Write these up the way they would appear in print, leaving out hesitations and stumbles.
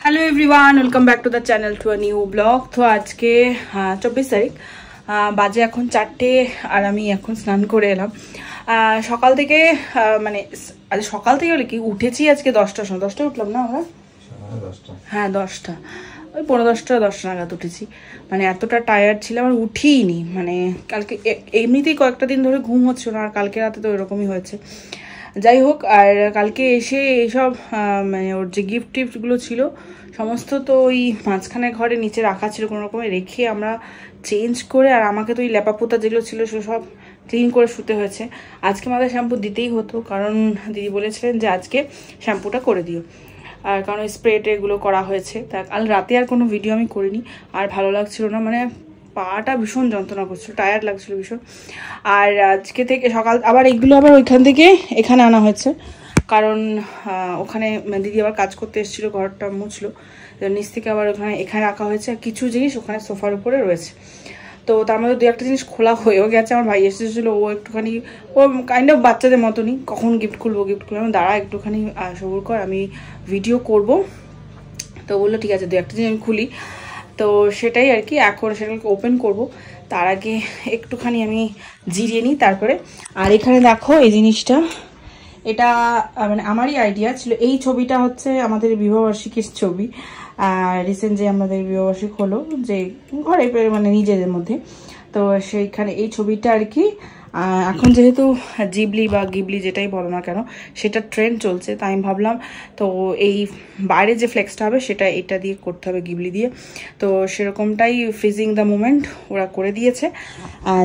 Hello everyone welcome back to the channel to a new blog. तो आज के 24 तारीख বাজে এখন 4টে আর আমি এখন স্নান করে এলাম। সকাল থেকে মানে আজ সকাল থেকে হলে কি উঠেছি আজকে 10টার সময়। 10টায় উঠলাম না আমরা? হ্যাঁ 10টা, ওই 10:15 নাগাদ উঠেছি। মানে এতটা টায়ার্ড ছিলাম আর উঠিনি। মানে কালকে এমনিতেই কয়েকটা দিন ধরে ঘুম হচ্ছিল না, আর কালকে রাতে তো এরকমই হয়েছে। যাই হোক, আর কালকে এসে এইসব মানে ওর যে গিফটগুলো ছিল সমস্ত তো ওই মাঝখানে ঘরে নিচে রাখা ছিল, কোনো রকমে রেখে আমরা চেঞ্জ করে, আর আমাকে তো ওই ল্যাপাপোতা যেগুলো ছিল সেগুলো সব ক্লিন করে শুতে হয়েছে। আজকে আমাদের শ্যাম্পু দিতেই হতো, কারণ দিদি বলেছিলেন যে আজকে শ্যাম্পুটা করে দিও, আর কারণ ওই স্প্রেটে এগুলো করা হয়েছে। তা কাল রাতে আর কোনো ভিডিও আমি করিনি, আর ভালো লাগছিল না, মানে পাটা ভীষণ যন্ত্রণা করছিল, টায়ার্ড লাগছিল ভীষণ। আর আজকে থেকে সকাল আবার এইগুলো আবার ওইখান থেকে এখানে আনা হয়েছে, কারণ ওখানে দিদি আবার কাজ করতে এসেছিলো, ঘরটা মুছলো, নিচ থেকে আবার এখানে রাখা হয়েছে। আর কিছু জিনিস ওখানে সোফার উপরে রয়েছে, তো তার মধ্যে দু একটা জিনিস খোলা হয়েও গেছে। আমার ভাই এসেছিলো, ও একটুখানি ও কাইন্ড অফ বাচ্চাদের মতনই, কখন গিফট খুলবো আমি দাঁড়া একটুখানি সবুর কর, আমি ভিডিও করব। তো বললো ঠিক আছে, দু একটা জিনিস আমি খুলি। তো সেটাই আর কি, এখন সেটাকে ওপেন করব। তার আগে একটুখানি আমি জিরিয়ে নিই তারপরে। আর এখানে দেখো এই জিনিসটা, এটা মানে আমারই আইডিয়া ছিল। এই ছবিটা হচ্ছে আমাদের বিবাহবার্ষিকীর ছবি, রিসেন্ট যে আমাদের বিবাহবার্ষিক হলো, যে ঘরে মানে নিজেদের মধ্যে। তো সেইখানে এই ছবিটা আর কি এখন যেহেতু জিবলি বা গিবলি যেটাই বলো না কেন, সেটা ট্রেন্ড চলছে, তাই আমি ভাবলাম তো এই বাইরে যে ফ্লেক্সটা হবে সেটা এটা দিয়ে করতে হবে, গিবলি দিয়ে। তো সেরকমটাই ফ্রিজিং দ্য মোমেন্ট ওরা করে দিয়েছে,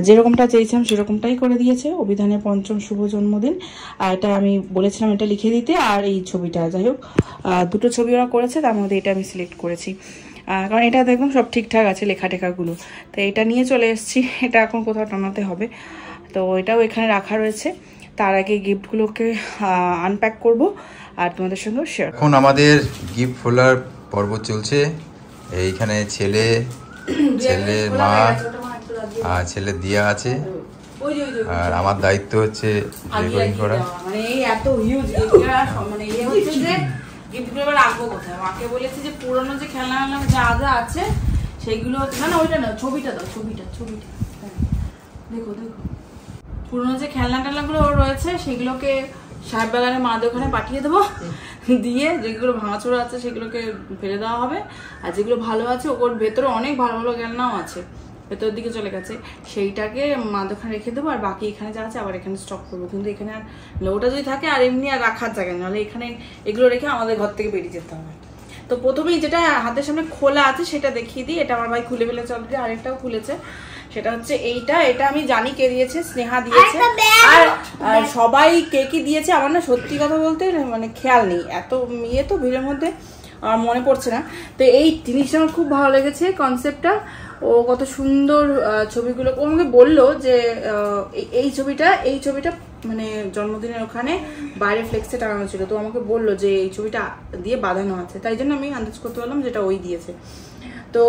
যেরকমটা চেয়েছিলাম সেরকমটাই করে দিয়েছে। অভিধানের 5ম শুভ জন্মদিন, এটা আমি বলেছিলাম এটা লিখে দিতে। আর এই ছবিটা, যাই হোক দুটো ছবি ওরা করেছে, তার মধ্যে এটা আমি সিলেক্ট করেছি, কারণ এটা দেখুন সব ঠিকঠাক আছে লেখা টেখাগুলো। তো এটা নিয়ে চলে এসেছি, এটা এখন কোথাও টানাতে হবে। তো এটাও এখানে রাখা রয়েছে। তার আগে গিফটগুলোকে আনপ্যাক করব আর তোমাদের সঙ্গে শেয়ার। এখন আমাদের গিফট খোলার পর্ব চলছে। এইখানে ছেলের মা আর ছেলে দিয়া আছে, আর আমার দায়িত্ব হচ্ছে রেকর্ডিং করা। মানে এই এত হিউজ মানে এই হচ্ছে যে গিফটগুলো এবার রাখবো কোথায়। মাকে বলেছি যে পুরনো যে খেলনা যা যা আছে সেইগুলো, না ওইটা না, ছবিটা দাও, ছবিটা দেখো পুরনো যে খেলনা টেলনাগুলো রয়েছে সেগুলোকে সাহেব বাগানের মা দোকানে পাঠিয়ে দেবো, দিয়ে যেগুলো ভাঙাচোরা আছে সেগুলোকে ফেলে দেওয়া হবে। আর যেগুলো ভালো আছে, ওর ভেতরে অনেক ভালো ভালো খেলনাও আছে, ভেতরের দিকে চলে গেছে, সেইটাকে মা দোকানে রেখে দেবো। আর বাকি এখানে যা আছে আবার এখানে স্টক করবো। কিন্তু এখানে আর লোটা যদি থাকে আর এমনি আর রাখার জায়গা নেই, নাহলে এখানে এগুলো রেখে আমাদের ঘর থেকে বেরিয়ে যেতে হবে। তো প্রথমেই যেটা হাতের সামনে খোলা আছে সেটা দেখিয়ে দিই। এটা আমার ভাই খুলে ফেলেছে অলরেডি, আরেকটাও খুলেছে। সেটা হচ্ছে এটা আমি জানি কে দিয়েছে, স্নেহা দিয়েছে। আর সবাই কে কি দিয়েছে আমার না সত্যি কথা বলতে মানে খেয়াল নেই, এত ইয়ে তো ভিড়ের মধ্যে আমার মনে পড়ছে না। তো এই জিনিসটা আমার খুব ভালো লেগেছে কনসেপ্টটা, ও কত সুন্দর ছবিগুলো। ও আমাকে বললো যে এই ছবিটা মানে জন্মদিনের ওখানে বাইরে ফ্লেক্সে টাঙানো ছিল, তো আমাকে বললো যে এই ছবিটা দিয়ে বাঁধানো আছে, তাই জন্য আমি আন্দাজ করতে পারলাম যেটা ওই দিয়েছে। তো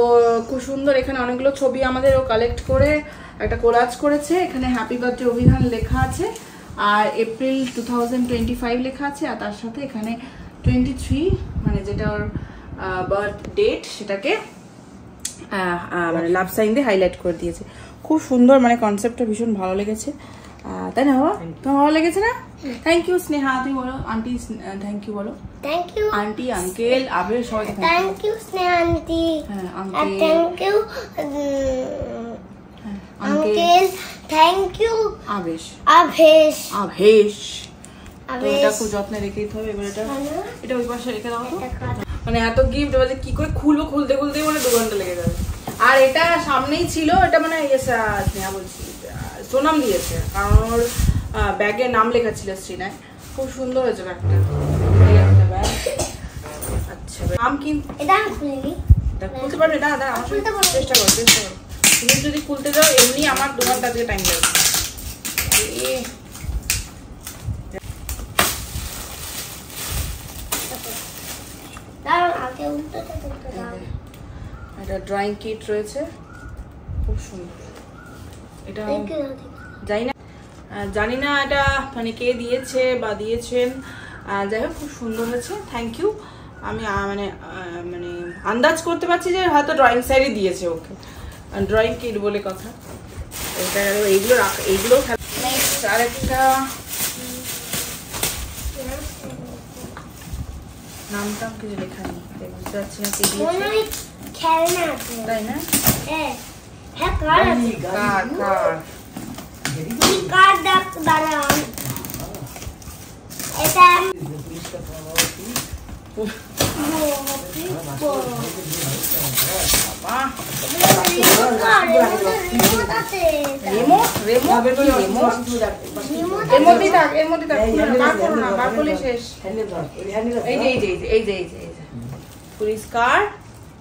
খুব সুন্দর, এখানে অনেকগুলো ছবি আমাদের ও কালেক্ট করে একটা কোলাজ করেছে। এখানে হ্যাপি বার্থডে অভিধান লেখা আছে, আর এপ্রিল 2025 লেখা আছে, আর তার সাথে এখানে 23 মানে যেটা ওর বার্থ ডেট সেটাকে মানে লাভ সাইন দিয়ে হাইলাইট করে দিয়েছে। খুব সুন্দর, মানে কনসেপ্টটা ভীষণ ভালো লেগেছে, তাই না বাবা? তোমার ভালো লেগেছে না? থ্যাংক ইউ স্নেহা, তুমি বলো আন্টি থ্যাংক ইউ বলো। Thank you aunty, uncle, Abesh, সবাইকে থ্যাংক ইউ স্নেহা আন্টি। হ্যাঁ uncle, thank you uncle, thank you Abesh. তো এটা খুব যত্নে রেখে দিতে হবে। এবার এটা ওই পাশে রেখে দাও। মানে এত গিফট এবার কি করে খুলবো, খুলতেই মানে 2 ঘন্টা লেগে যাবে। আর এটা সামনেই ছিল, এটা মানে স্নেহা বলছি সোনাম দিয়েছে, কারণ ওর ব্যাগে নাম লেখা ছিল শ্রীনায়। খুব সুন্দর হয়েছে ব্যাগটা। আচ্ছা নাম কিন্তু এটা আমি খুলিনি, খুলতে পারবে না? দাদা আমার সাথে চেষ্টা করো। তুমি যদি খুলতে যাও এমনি আমার 2 ঘন্টা দিয়ে টাইম লাগবে। একটা ড্রয়িং কিট রয়েছে, খুব সুন্দর। এটা জানি না এটা মানে কে দিয়েছে বা দিয়েছেন, যাই হোক খুব সুন্দর হয়েছে, থ্যাংক ইউ। আমি মানে মানে আন্দাজ করতে পারছি যে হয়তো ড্রয়িং স্যারই দিয়েছে ওকে, ড্রয়িং কিট বলে কথা। এটা এইগুলো এইগুলো আর একটা নামটা কিছু লেখা নেই, বুঝতে পারছি না কি দিয়েছে। খেলনা আছে তাই না? হ্যাঁ হ্যাঁ কার ডাক দাঁড়ান এটা পরিষ্কার,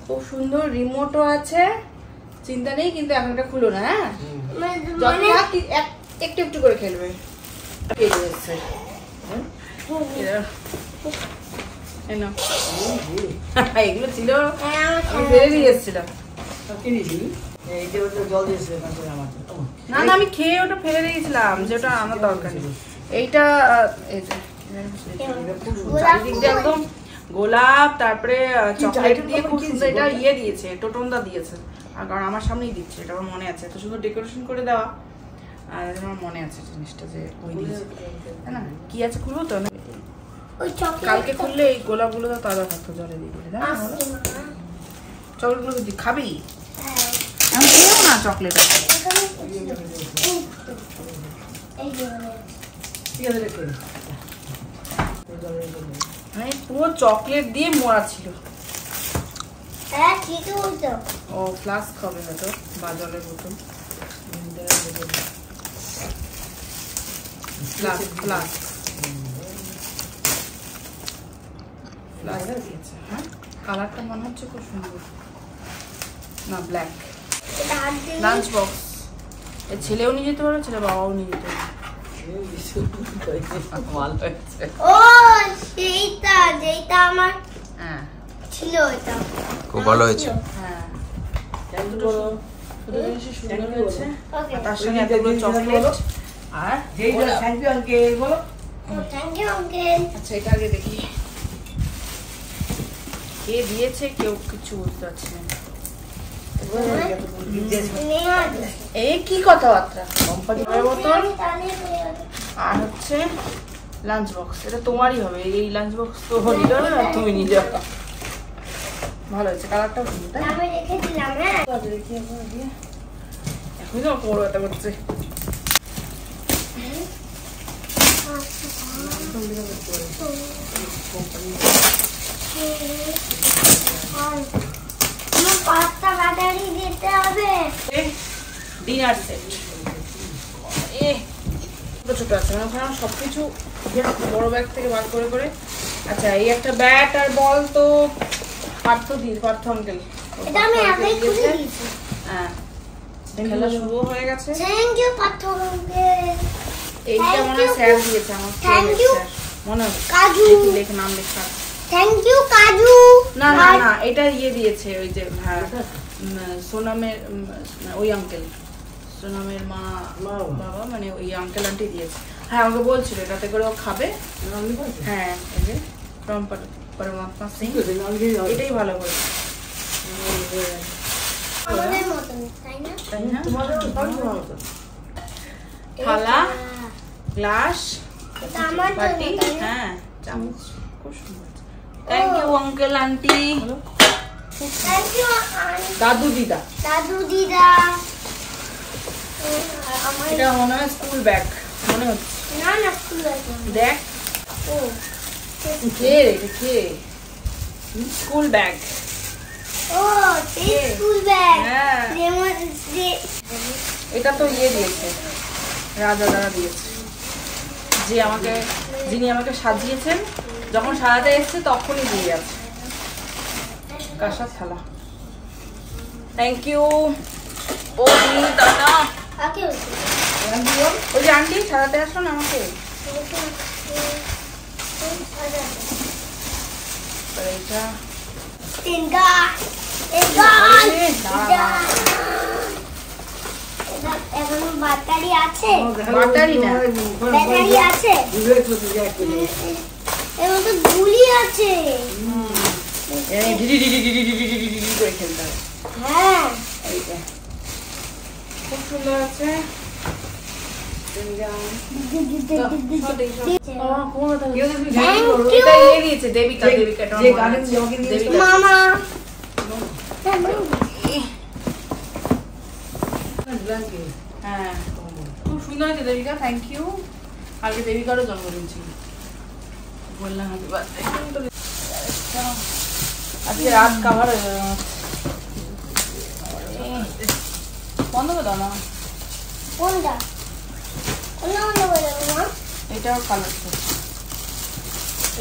খুব সুন্দর, রিমোটও আছে, চিন্তা নেই। কিন্তু এখন এটা খুলো না, হ্যাঁ একটু একটু করে খেলবে। এগুলো ছিল ফেলে দিয়ে এসেছিলাম। না না, আমি খেয়ে ওটা ফেলে দিয়েছিলাম, যেটা আমার দরকার নেই। এইটা একদম গোলাপ, তারপরে চকলেট দিয়ে খুব সুন্দর এটা ইয়ে দিয়েছে, টোটনদা দিয়েছে। আর কারণ আমার সামনেই দিচ্ছে, এটা আমার মনে আছে, এত সুন্দর ডেকোরেশন করে দেওয়া। আর আমার মনে আছে জিনিসটা যে ওই দিয়েছে, তাই না? কি আছে খুলবো তো, কালকে খুললে এই গোলাপগুলো তো তাজা থাকতো, জলে দিয়ে দিলে। চকলেটগুলো খাবি? আমি খেয়েও না চকলেট। মানে পুরো চকলেট দিয়ে মোড়া ছিল। ও ফ্লাস্ক হবে হয়তো, বা জলের বোতল। কালারটা মনে হচ্ছে খুব সুন্দর, না ব্ল্যাক। লাঞ্চ বক্স, এর ছেলেও নিয়ে যেতে পারবে, ছেলে বাবাও নিয়ে যেতে পারবে। খুব ভালো হয়েছে। হ্যাঁ, সুন্দর হয়েছে। তার সঙ্গে এতগুলো চকলেট। আর আচ্ছা, এটা আগে দেখি কে দিয়েছে, কেউ কিছু বুঝতে পারছি না। এই কি কথাবার্তা, বোতল আর হচ্ছে লাঞ্চ বক্স। এটা তোমারই হবে, এই লাঞ্চ বক্স তো নিতে হবে না, তুমি নিয়ে যাও। ভালো হয়েছে, কালারটাও সুন্দর। এখন তো বড় ব্যথা করছে। ডিনার সেট ছোট আছে, মানে ওখানে সবকিছু বড় ব্যাগ থেকে বার করে করে। আচ্ছা, এই একটা ব্যাট আর বল তো পার্থ আঙ্কেল। হ্যাঁ, খেলা শুরু হয়ে গেছে। এইটা মনে হয় স্যার দিয়েছে আমার, মনে হয় লেখে নাম লেখা। থ্যাংক ইউ কাজু। না না না, এটা ইয়ে দিয়েছে ওই যে, হ্যাঁ সোনামের ওই আঙ্কেল, সোনামের মা বাবা, মানে ওই আঙ্কেল আন্টি দিয়েছে। হ্যাঁ, আমাকে বলছিল এটাতে করে ও খাবে। হ্যাঁ, এই যে পরমাত্মা সিং, এটাই ভালো করে। থালা, গ্লাস, বাটি, হ্যাঁ চামচ, খুব সুন্দর। থ্যাংক ইউ আঙ্কেল আন্টি, দাদু দিদা। এটা মনে হয় স্কুল ব্যাগ মনে হচ্ছে। না না, স্কুল ব্যাগ দেখ। ও কে এটা, কে স্কুল ব্যাগ? ও স্কুল ব্যাগ। হ্যাঁ, এটা তো ইয়ে দিয়েছে, রাজা দাদা দিয়েছে, যিনি আমাকে সাজিয়েছেন। যখন সাজাতে এসছে তখনই দিয়ে আছে কাঁসার থালা। থ্যাংক ইউ ও দাদা। ওই যে আন্টি সাজাতে আসো না আমাকে। ব্যাটারি আছে, ব্যাটারি না, ব্যাটারি আছে, এর মধ্যে গুলি আছে। এই DD DD DD DD DD DD করে খেলতে হবে। হ্যাঁ এই যে খুব সুন্দর আছে। এটা নিয়ে নিয়েছে দেবিকা। দেবিকা মামা হ্যাঁ খুব সুন্দর হয়েছে দেবিকা, থ্যাংক ইউ। কালকে দেবিকারও জন্মদিন ছিল, বললাম হ্যাপি বার্থডে। আজকে রাত কাভার হয়ে যাবে বন্ধ করে দাও না। কোনটা কোনটা বন্ধ করে দেবো মা? এটাও কালার,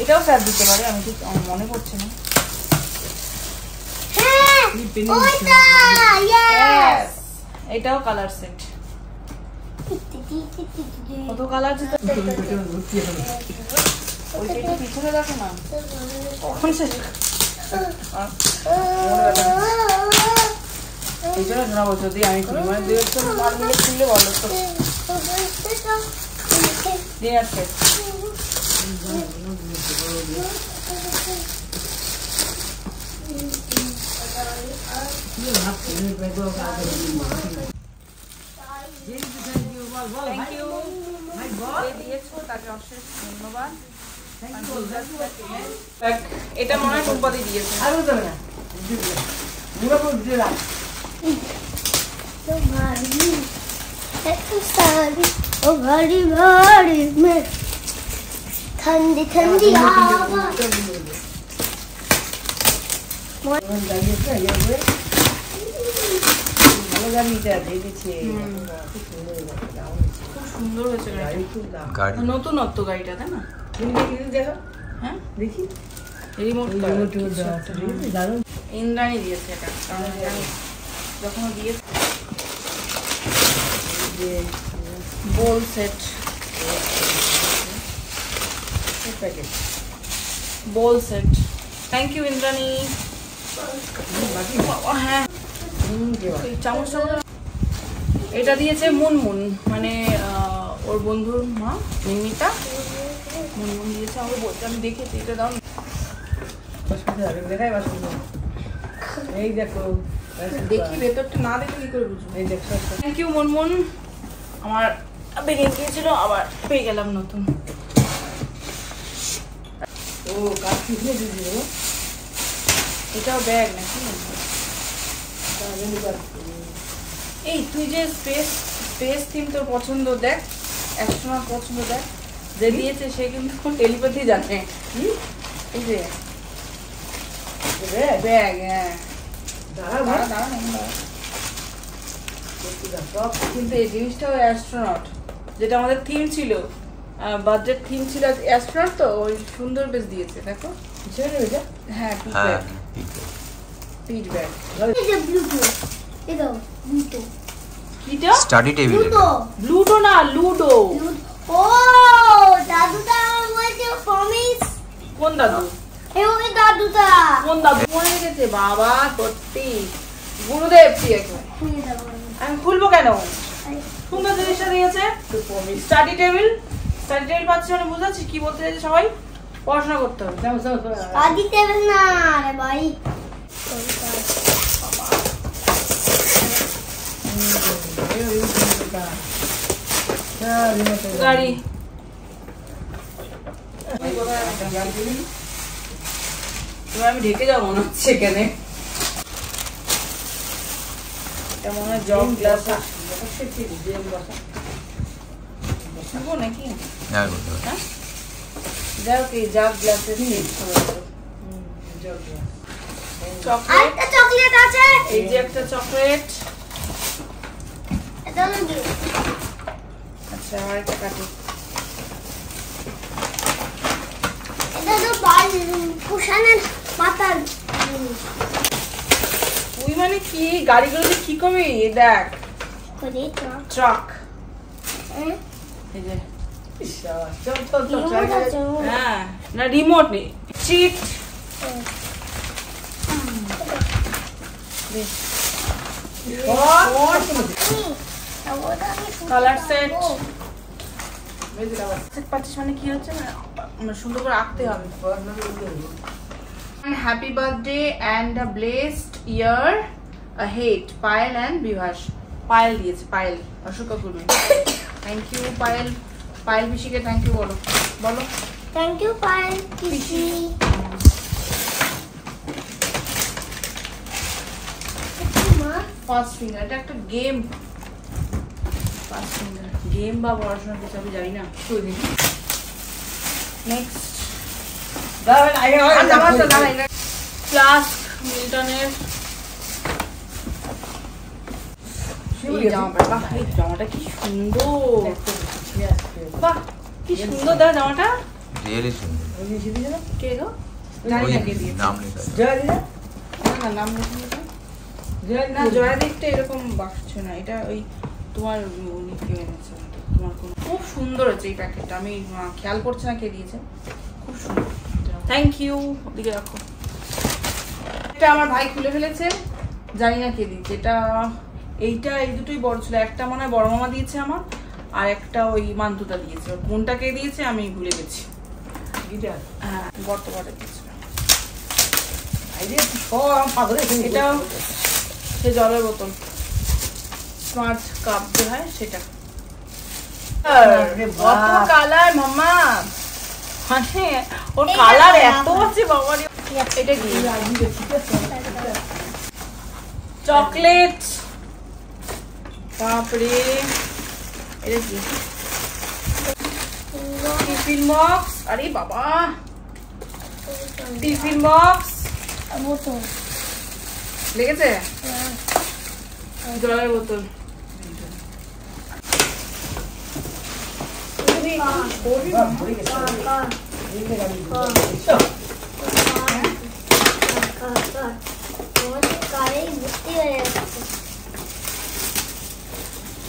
এটাও স্যার দিতে পারে, আমি ঠিক আমার মনে পড়ছে না। হ্যাঁ ওইটা ইয়েস এটাও কালার সেট। কত কালার আছে ওইটা একটু পিছনে দেখো না কখন শেষ। এই জন্য শোনা বলছো দিয়ে আমি খুলি, মানে দুই একটু মাল মিলে খুললে বলো তো ডিনার সেট। থ্যাংক ইউ দিয়েছো তাকে অশেষ ধন্যবাদ। এটা মনে হয় টুম্পাদি দিয়েছে। भारी भारी में ठंडी ठंडी हवा সুন্দর হয়েছে গাড়ি নতুনত্ব গাড়িটা, তাই না? হ্যাঁ দেখি রিমোট ইন্দ্রাণী দিয়েছে এটা, কারণ যখন দিয়েছে bowl set, bowl set. Thank you Indrani. হ্যাঁ চামচটা এটা দিয়েছে মুনমুন, মানে ওর বন্ধুর মা মিমিতা মুনমুন দিয়েছে আমাকে, বলতে আমি দেখেছি। এটা দাও এই দেখো, দেখি ভেতরটা না দেখে কি করে বুঝবো। এই দেখো, থ্যাংক ইউ মুনমুন। আমার বেরিয়ে গিয়েছিল, আবার পেয়ে গেলাম নতুন। ও কাজ শিখে দিয়েছিল। এটাও ব্যাগ নাকি? এই তুই যে স্পেস স্পেস থিম তোর পছন্দ, দেখ অ্যাস্ট্রোনট পছন্দ, দেখ যে দিয়েছে সে কিন্তু টেলিপ্যাথি জানে। এই যে ব্যাগ, হ্যাঁ দাঁড়া দাঁড়া কিন্তু এই জিনিসটা ওই অ্যাস্ট্রোনট, যেটা আমাদের থিম ছিল, বাজেট থিম ছিল অ্যাস্ট্রোনট, তো ওই সুন্দর বেশ দিয়েছে। দেখো হ্যাঁ পিট ব্যাগ। এই যে ব্লুটুথ এই দাও ব্লুটুথ কিটা? Study table. লুডো না লুডো। ও দাদুটা বলছে প্রমিস। কোন দাদু? এই ওই দাদুটা কোন দাদু মনে রেখেছে? বাবা সত্যি গুরুদেব কি এখন খুলে দাও। আমি খুলবো কেন? সুন্দর জিনিসটা দিয়েছে স্টাডি টেবিল। স্টাডি টেবিল পাচ্ছি মানে বুঝতে পারছিস কি বলতে চাইছে? সবাই পড়াশোনা করতে হবে। স্টাডি টেবিল না রে ভাই, গাড়ি। আমি ঢেকে যাবো মনে হচ্ছে এখানে। এটা মনে হয় জগ গ্লাস নাকি? হ্যাঁ যাই হোক এই জাগ গ্লাসের চকলেট। আরেকটা চকলেট আছে, এই যে একটা চকলেট। এটা নাকি? আচ্ছা আরেকটা কাটি। এটা তো বাল কুশানের মাথার তুই মানে কি গাড়িগুলো কি কবি? দেখ করে ট্রাক। হ্যাঁ এই যে রিমোট আছে ও। হ্যাঁ না রিমোট নেই, চিট। কালার সেট পাচ্ছিস মানে কি হচ্ছে না, আমরা সুন্দর করে আঁকতে হবে। Happy birthday and a blessed year ahead Payel and Bibhas. Payel দিয়েছে, পায়েল অশোকা করবে। Thank you Payel. পায়েল পিসিকে থ্যাংক ইউ বলো, বলো থ্যাংক ইউ পায়েল পিসি। ফার্স্ট ফিঙ্গার, এটা একটা গেম। ফার্স্ট ফিঙ্গার গেম বা পড়াশোনা কিছু আমি জানি না। নেক্সট ফ্লাস্ক মিল্টনের এই জামাটা। বাহ, এই জামাটা কি সুন্দর, বাহ কি সুন্দর দাদা জামাটা, রিয়েলি সুন্দর। কে গো? জানি না কে দিয়েছে। নাম লেখা আছে। না নাম লেখা না, জয়াদিকটা এরকম বাসছে না, এটা ওই তোমার উনি কে এনেছে, তোমার কোন। খুব সুন্দর হচ্ছে এই প্যাকেটটা, আমি খেয়াল করছি না কে দিয়েছে, খুব সুন্দর। থ্যাংক ইউ, ওদিকে রাখো। এটা আমার ভাই খুলে ফেলেছে, জানি না কে দিয়েছে এটা। এইটা এই দুটোই বড় ছিল, একটা মনে হয় বড় মামা দিয়েছে আমার, আর একটা ওই মান্তুটা দিয়েছে। কোনটা কে দিয়েছে আমি ভুলে গেছি। হ্যাঁ বর্তমানে দিয়েছে। এটা সে জলের বোতল, স্মার্ট কাপ যে হয় সেটা। কত কালার মাম্মা, মানে ওর কালার এত আছে বাবা। এটা কি? চকলেট, বাপরে এটা কি? টিফিন বক্স, আরে বাবা টিফিন বক্স বোতল লেগেছে, জলের বোতল।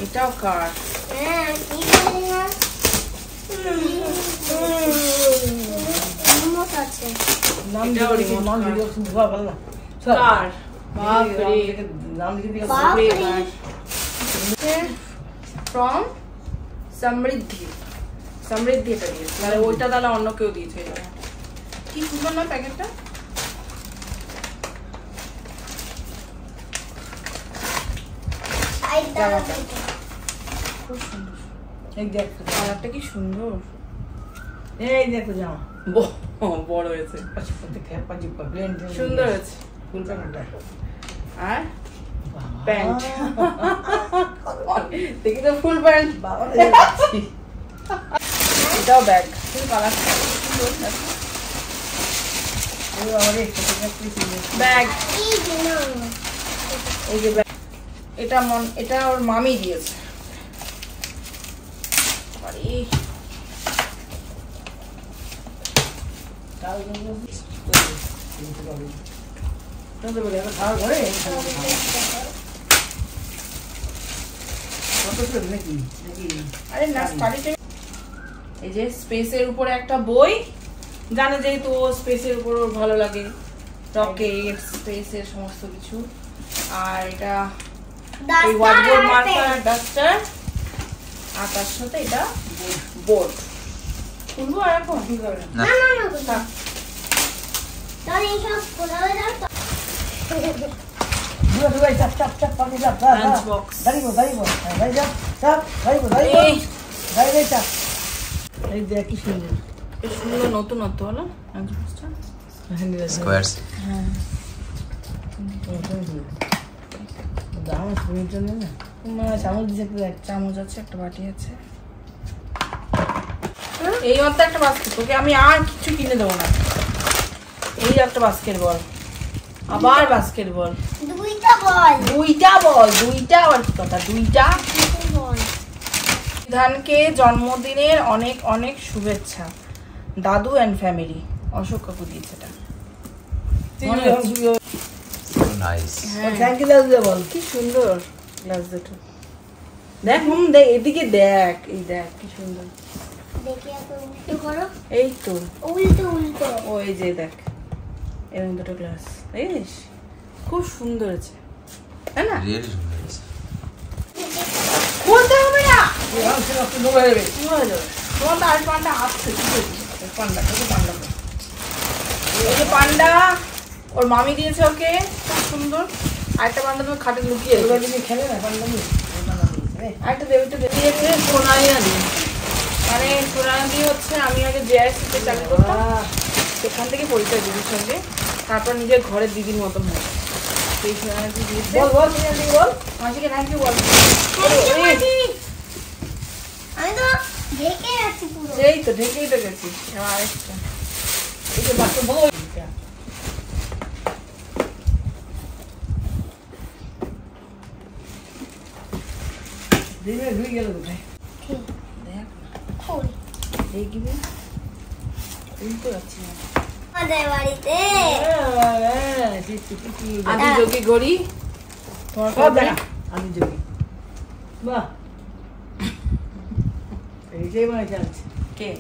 এটাও কার? হ্যাঁ কি আছে এটাও রিমোট কার। ফ্রম সমৃদ্ধি, সমৃদ্ধি এটা দিয়েছে, মানে ওইটা তাহলে অন্য কেউ দিয়েছে। কি সুন্দর না প্যাকেটটা। খুব সুন্দর, কালারটা কি সুন্দর। এই দেখো জামা বড় হয়েছে, সুন্দর হয়েছে। আর প্যান্ট, দেখি তো ফুল প্যান্ট। এটাও ব্যাগ, কালারটা সুন্দর। ব্যাগ, এই যে ব্যাগ, এটা এটা ওর মামি দিয়েছে। আরে না স্টাডি, এই যে স্পেসের উপরে একটা বই, জানে যেহেতু ও স্পেসের উপর ওর ভালো লাগে, রকেট স্পেসের সমস্ত কিছু। আর এটা এই হোয়াইটবোর্ড মার্কার ডাস্টার, আর তার সাথে এটা বোর্ড। খুলবো আর এখন না না না তাহলে এই সব খোলা হয়ে যাবে তো। লাঞ্চ বক্স, এই দেখ কি সুন্দর, এই সুন্দর নতুনত্ব হলো লাঞ্চ বক্সটা। স্কোয়ারস। হ্যাঁ দাম শুনির জন্য না চামচ দিচ্ছে, এক চামচ আছে, একটা বাটি আছে, এই মাত্র একটা বাস্কেট। তোকে আমি আর কিছু কিনে দেবো না, এই একটা বাস্কেট বল, আবার বাস্কেট বল, দুইটা বল, দুইটা বল, দুইটা আবার কি কথা, দুইটা বল। বিধানকে জন্মদিনের অনেক অনেক শুভেচ্ছা, দাদু অ্যান্ড ফ্যামিলি। অশোক কাকু দিয়েছে এটা। So nice. বল কি সুন্দর গ্লাস দুটো। দেখ হুম, দেখ এদিকে, দেখ এই দেখ কি সুন্দর। দেখি এত উল্টো করো, এই তো উল্টো উল্টো। ও এই যে দেখ এরকম দুটো গ্লাস, দেখিস খুব সুন্দর হয়েছে, তাই না? রিয়েলি সুন্দর হয়েছে। বলতে হবে না, ডুবে যাবে। কি হয়ে যাবে, তোমার তো আর পান্ডা আসছে, কি করছিস পান্ডা, তোকে পান্ডা এই যে পান্ডা ওর মামি দিয়েছে ওকে, খুব সুন্দর। আরেকটা পান্ডা তুমি খাটে লুকিয়ে খেলে না পান্ডা নিয়ে আরেকটা দেবিটা দিয়েছে সোনালিয়া দিয়ে। মানে সোনালি হচ্ছে আমি আগে জেআইসিতে চাকরি করতাম, সেখান থেকে পরিচয় দিদির সঙ্গে, তারপর নিজের ঘরের দিদির মতন হয়। সেই সোনালি দিয়েছে। বল বল তুই বল মাসিকে থ্যাংক ইউ বল। আমি তো ঢেকে আছি পুরো। সেই তো ঢেকেই তো গেছি। আরেকটা এই যে বাচ্চা বল দিনে ধুই গেল কোথায় দেখ ফুল দেখবি উল্টো যাচ্ছি না। আমাদের বাড়িতে আদি যোগী গড়ি তোমার সব দেখা আমি যাবি বাহ এইটাই মনে চাচ্ছে কে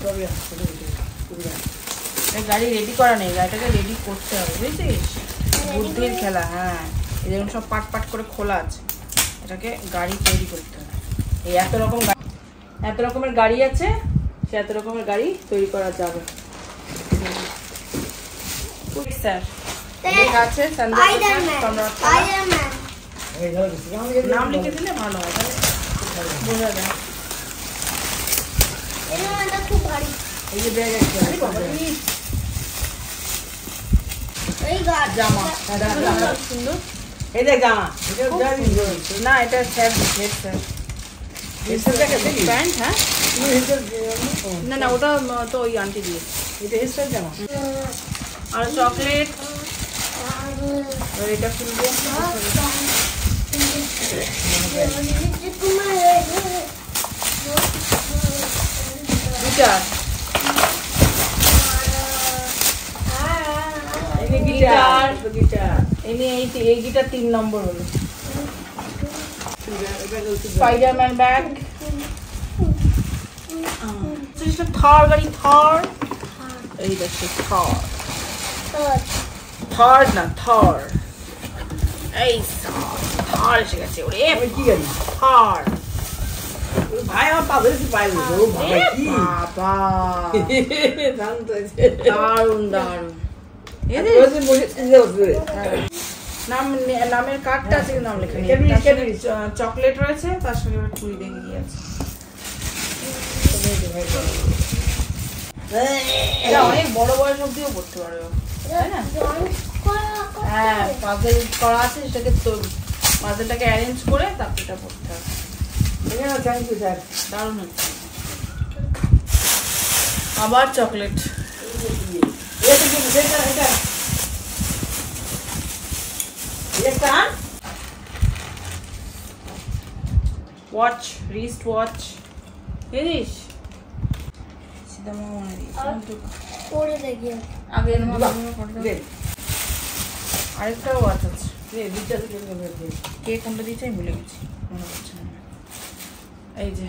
তবে আসলে এই গাড়ি রেডি করা নেই, গাড়িটাকে রেডি করতে হবে বুঝেছিস? বুদ্ধির খেলা। হ্যাঁ এই যেমন সব পাট পাট করে খোলা আছে, এটাকে গাড়ি তৈরি করতে হবে। এই এত রকমের গাড়ি আছে, সে এত রকমের গাড়ি তৈরি করা যাবে। স্যার লেখা আছে স্পাইডারম্যান নাম লিখে দিলে ভালো হয়, তাহলে বোঝা যায়। এটা খুব ভারী। এই যে ব্যাগ আছে আরে বাবা, এই গাছ জামা জামাটা খুব সুন্দর। এই দেখ জামা এটা খুব যাবি সুন্দর। না এটা স্যার হেড স্যার প্যান্ট। হ্যাঁ তুমি হেসে না না ওটা তো ওই আন্টি দিয়ে। এটা হেসে জামা আর চকলেট, আর এটা খুলবো। গিটার, গিটার গিটার এই গিটার 3 নম্বর হলো। স্পাইডারম্যান ব্যাগ, থার গাড়ি, থার। এই দেখো থার, থার না থর। এই থার এসে গেছে। ওরে কি গাড়ি থার, ভাই আমার পা ধরেছি পাইল ও বাবা কি বাবা শান্ত আছে দারুন দারুন। বসে বসে চিন্তা করতে নামের কার্ডটা আছে, নাম লেখা নেই। Cadbury, তার সঙ্গে Cadbury। চকলেট রয়েছে, তার সঙ্গে চুড়ি দেখে গিয়েছে। এটা অনেক বড় বয়স অব্দিও পড়তে পারবে, তাই না? হ্যাঁ পাজেল করা আছে, সেটাকে পাজেলটাকে অ্যারেঞ্জ করে তারপর এটা পড়তে হবে। থ্যাংক ইউ স্যার দারুণ হচ্ছে। আবার চকলেট, ওয়াচ, রিস্ট ওয়াচ। জানিস সিধা মামা মনে দিয়েছে পরে দেখি আগে আরেকটা ওয়াচ আছে। কে কোনটা দিয়েছে আমি ভুলে গেছি, মনে হচ্ছে না। এই যে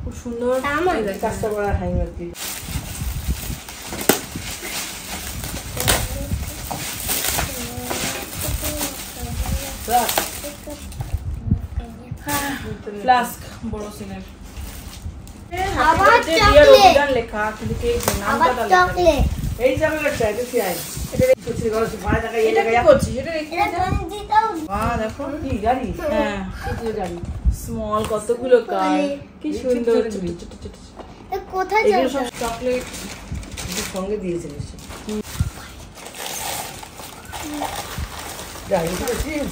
খুব সুন্দর। এই দেখ, কাজটা করা হয় আর কি ফ্লাস্ক বড় সিনের। আবার চকলেট। লেখা কিন্তু কে আবার নামটা চকলেট এই চকলেটটা এটা কি আই এটা কিছু গরম ভাড়া টাকা এই এটা কি টাকা করছিস? এটা রেখে এটা তুমি দিতাও বাহ দেখো কি গাড়ি হ্যাঁ কি গাড়ি স্মল কতগুলো কার, কি সুন্দর। ছোট ছোট ছোট ছোট ছোট। এ কোথায় এগুলো যাবে সব চকলেট। এটা সঙ্গে দিয়েছে নিশ্চয় গাড়ি তো ঠিক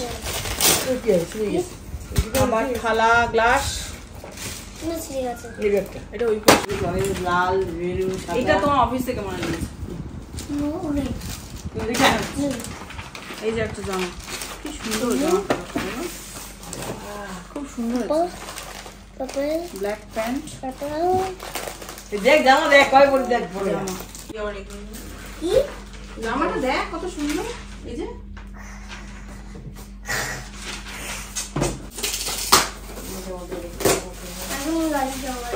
তো কি আছে ঠিক আছে আবার থালা, গ্লাস। না ঠিক আছে এই ব্যাগটা এটা ওই অনেক লাল বেলু সাদা এটা তোমার অফিস থেকে মনে নিয়েছে। নো নেই এই যে একটা জামা, কি সুন্দর জামা, খুব সুন্দর। পাপা ব্ল্যাক প্যান্ট পাপা দেখ জামা দেখ কয় পরে দেখ পরে জামা। কি আবার এগুলো? কি জামাটা দেখ কত সুন্দর। এই যে এখন গাড়ি যাওয়ার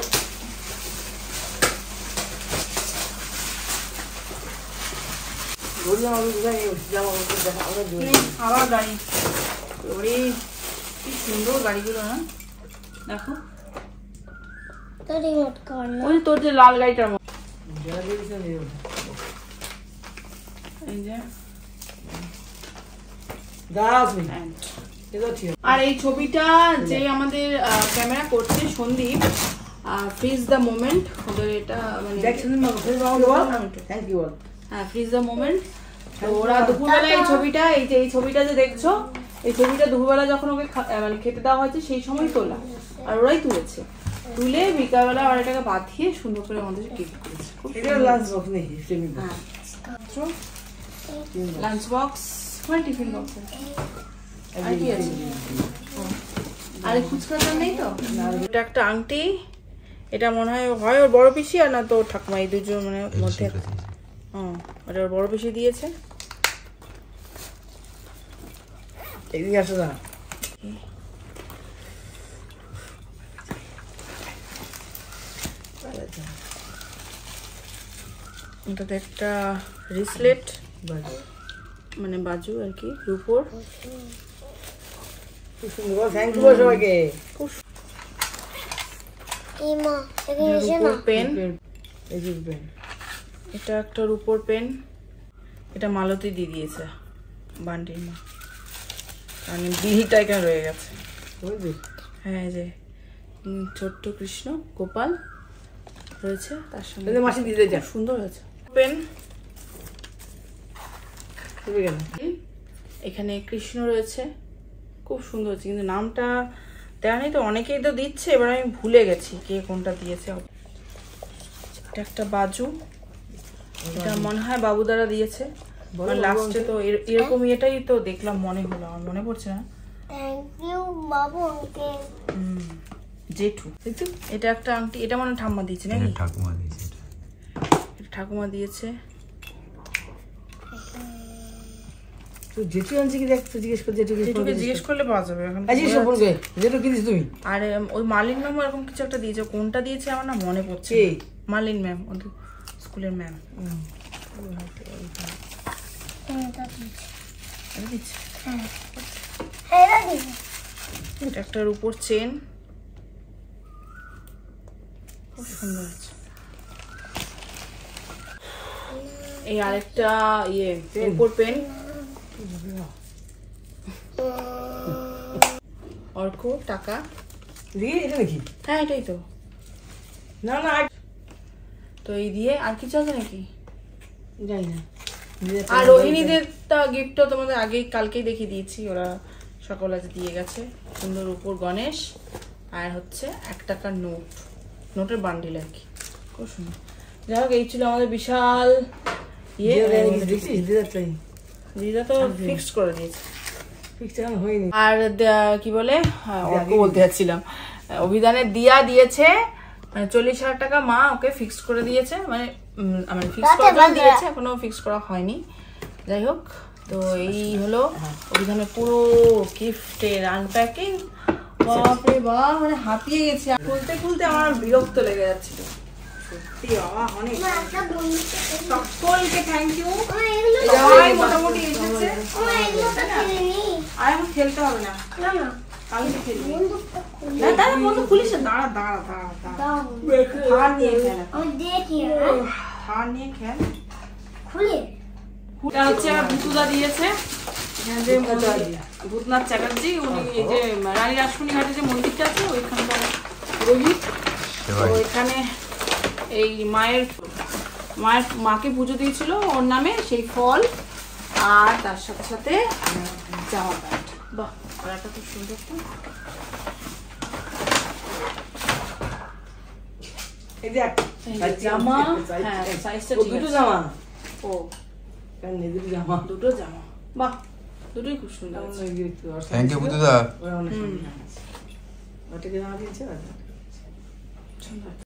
বললাম আমি জানি জামা দেখা আমরা দুই আবার গাড়ি। ওরে কি সুন্দর গাড়িগুলো না, দেখো। তো রিমোট কর না ওই তোর যে লাল গাড়িটার মতো। যারা দিয়েছে এই যে দাও তুমি and এগুলো ঠিক আছে। আর এই ছবিটা যে আমাদের ক্যামেরা করছে সন্দীপ, ফ্রিজ দ্য মোমেন্ট, ওদের এটা মানে দেখছেন না ফেস আমাকে বল থ্যাংক ইউ বল হ্যাঁ ফ্রিজ দ্য মোমেন্ট। তো ওরা দুপুরবেলা এই ছবিটা এই ছবিটা যে দেখছো, এই ছবিটা দুপুরবেলা যখন ওকে মানে খেতে দেওয়া হয়েছে সেই সময় তোলা, আর ওরাই তুলেছে। তুলে বিকালবেলা আর এটাকে বাঁধিয়ে সুন্দর করে আমাদের গিফট করেছে। এটা লাঞ্চ বক্স নেই স্টেমিং হ্যাঁ লাঞ্চ বক্স মানে টিফিন বক্স। আর কি আছে? আরে ফুচকাটা নেই তো? এটা একটা আংটি, এটা মনে হয় ওর বড় পিসি আর না তো ঠাকুমা, এই দুজন মানে মধ্যে। ওটা ওর বড় পিসি দিয়েছে। এদিকে আসো না এটাতে একটা রিসলেট মানে বাজু আর কি রূপোর। খুব সুন্দর বল থ্যাংক ইউ বল সবাইকে ইমা এখানে এসে না রূপোর পেন, এই যে পেন এটা একটা রূপোর পেন, এটা মালতী দিয়ে দিয়েছে বান্টির মা, মানে বিহিটা এখানে রয়ে গেছে। বুঝলি হ্যাঁ এই যে ছোট্ট কৃষ্ণ গোপাল রয়েছে তার সঙ্গে, এই মাসি দিতে যা সুন্দর হয়েছে। পেন তুমি কেন এখানে কৃষ্ণ রয়েছে, খুব সুন্দর হচ্ছে, কিন্তু নামটা দেওয়া নেই তো, অনেকেই তো দিচ্ছে, এবার আমি ভুলে গেছি কে কোনটা দিয়েছে। এটা একটা বাজু, এটা মনে হয় বাবু দ্বারা দিয়েছে, লাস্টে তো এরকম এটাই তো দেখলাম, মনে হলো, আমার মনে পড়ছে না। থ্যাংক ইউ বাবু আঙ্কেল জেঠু। এটা একটা আংটি, এটা মনে হয় ঠাম্মা দিয়েছে নাকি? ঠাকুমা দিয়েছে এটা ঠাকুমা দিয়েছে। তুই যেটু আনছি কি দেখ তো জিজ্ঞেস কর জেঠুকে জিজ্ঞেস করলে পাওয়া যাবে এখন। আজকে সম্পর্কে যেটু কিনিস তুমি আর ওই মার্লিন ম্যাম এরকম কিছু একটা দিয়েছে, কোনটা দিয়েছে আমার না মনে পড়ছে কে? না। মার্লিন ম্যাম ওদের স্কুলের ম্যাম দিচ্ছে। এটা একটা রূপোর চেন, খুব সুন্দর আছে। এই আরেকটা ইয়ে রূপোর পেন, অর্ক টাকা। দেখি এটা নাকি হ্যাঁ এটাই তো। না না তো এই দিয়ে আর কিছু আছে নাকি জানি না আর রোহিণীদের গিফটটা তোমাদের আগেই কালকেই দেখিয়ে দিয়েছি, ওরা সকল আজ দিয়ে গেছে। সুন্দর উপর গণেশ আর হচ্ছে 1 টাকার নোটের বান্ডিল আর কি, খুব সুন্দর। যাই হোক এই ছিল আমাদের বিশাল ইয়ে। দিদা তো ফিক্সড করে দিয়েছে, হয়নি আর কি বলে অর্ক বলতে যাচ্ছিলাম, অভিধানের দিয়া দিয়েছে 40,000 টাকা, মা ওকে ফিক্সড করে দিয়েছে, মানে আমার ফিক্স করা দিয়েছে, এখনো ফিক্স করা হয়নি। যাই হোক তো এই হলো অভিধানের পুরো গিফটের আনপ্যাকিং। বাপরে বাপ, মানে হাঁপিয়ে গেছি, খুলতে খুলতে আমার বিরক্ত লেগে যাচ্ছিল সত্যি। বাবা অনেক সকলকে থ্যাংক ইউ। মোটামুটি এসেছে, আর এখন খেলতে হবে না, কালকে খেলবি। দাঁড়া বন্ধু খুলিস, দাঁড়া দাঁড়া দাঁড়া দাঁড়া, হার নিয়ে খেল, হার নিয়ে খেল। এটা হচ্ছে ভুতুদা দিয়েছে, ভূতনাথ চ্যাটার্জি, উনি এই যে রানী রাসমণি ঘাটে যে মন্দিরটা আছে ওইখানকার পুরোহিত। তো এখানে এই মাকে পুজো দিয়েছিল ওর নামে, সেই ফল আর তার সাথে সাথে জামা প্যান্ট। বাহ, কলাটা খুব সুন্দর তো। জামা, হ্যাঁ সাইজটা ঠিক দুটো আছে। জামা ও দুটো জামা দুটো জামা, বাহ দুটোই খুব সুন্দর আছে। থ্যাংক ইউ বুদ্ধুদা। ওটাকে জামা দিয়েছে সুন্দর।